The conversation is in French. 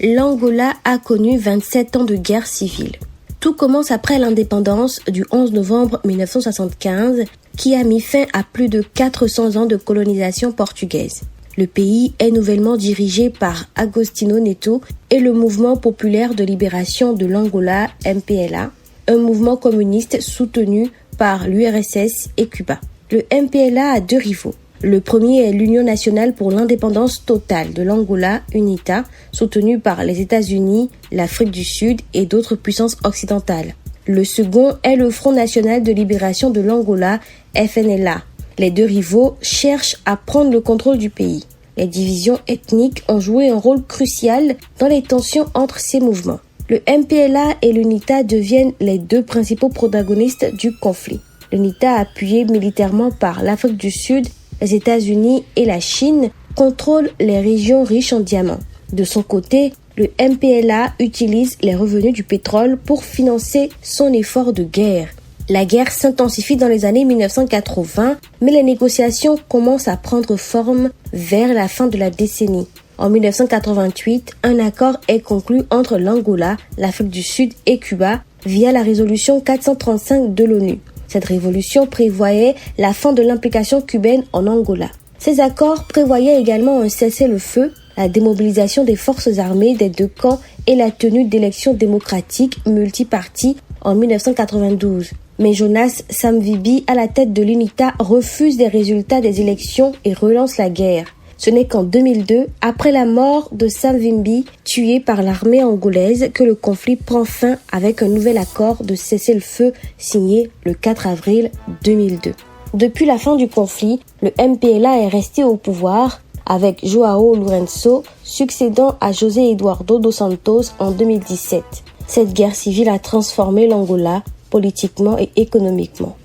l'Angola a connu 27 ans de guerre civile. Tout commence après l'indépendance du 11 novembre 1975 qui a mis fin à plus de 400 ans de colonisation portugaise. Le pays est nouvellement dirigé par Agostinho Neto et le Mouvement populaire de libération de l'Angola, MPLA, un mouvement communiste soutenu par l'URSS et Cuba. Le MPLA a deux rivaux. Le premier est l'Union nationale pour l'indépendance totale de l'Angola, UNITA, soutenue par les États-Unis, l'Afrique du Sud et d'autres puissances occidentales. Le second est le Front national de libération de l'Angola, FNLA. Les deux rivaux cherchent à prendre le contrôle du pays. Les divisions ethniques ont joué un rôle crucial dans les tensions entre ces mouvements. Le MPLA et l'UNITA deviennent les deux principaux protagonistes du conflit. L'UNITA, appuyé militairement par l'Afrique du Sud, les États-Unis et la Chine, contrôle les régions riches en diamants. De son côté, le MPLA utilise les revenus du pétrole pour financer son effort de guerre. La guerre s'intensifie dans les années 1980, mais les négociations commencent à prendre forme vers la fin de la décennie. En 1988, un accord est conclu entre l'Angola, l'Afrique du Sud et Cuba via la résolution 435 de l'ONU. Cette résolution prévoyait la fin de l'implication cubaine en Angola. Ces accords prévoyaient également un cessez-le-feu, la démobilisation des forces armées des deux camps et la tenue d'élections démocratiques multiparties en 1992. Mais Jonas Savimbi, à la tête de l'UNITA, refuse les résultats des élections et relance la guerre. Ce n'est qu'en 2002, après la mort de Savimbi, tué par l'armée angolaise, que le conflit prend fin avec un nouvel accord de cessez-le-feu signé le 4 avril 2002. Depuis la fin du conflit, le MPLA est resté au pouvoir, avec João Lourenço succédant à José Eduardo dos Santos en 2017. Cette guerre civile a transformé l'Angola politiquement et économiquement.